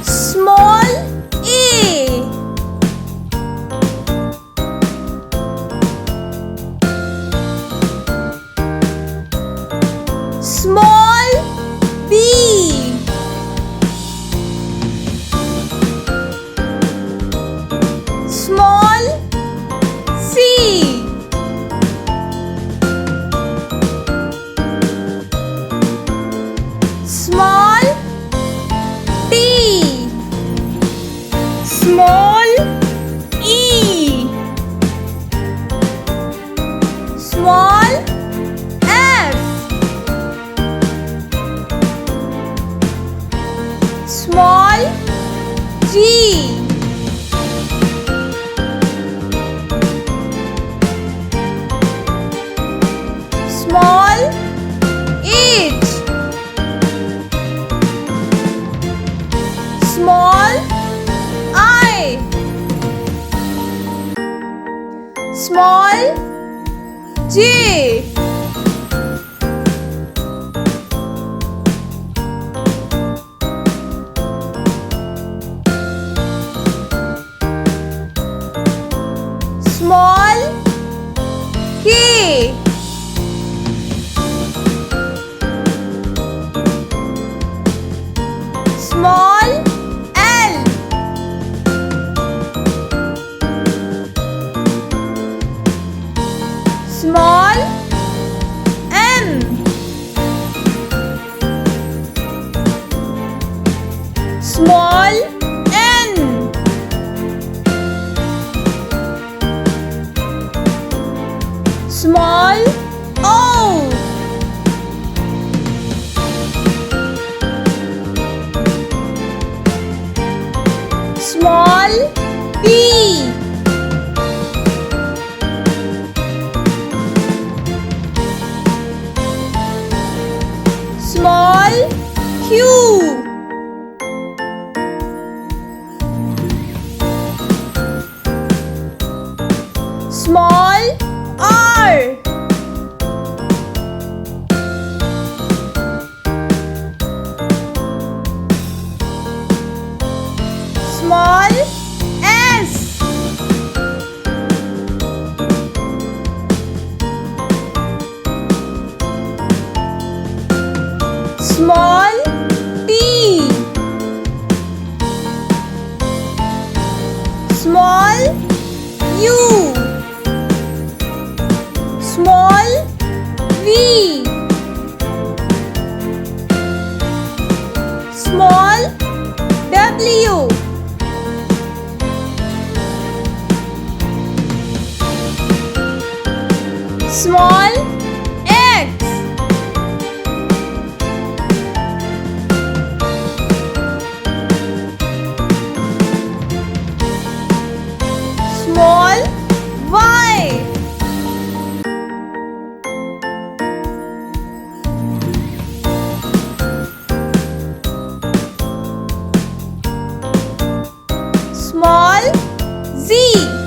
Small a. Small b. Small c. Small t. Small e. Small f. Small g. Small h. Small I. Small j. Small k. Small l. Small m. Small n. Small o. Small p. Small q. Small r. Small s. Small t. Small u. Small v. Small w. Small x. Small y. Small z.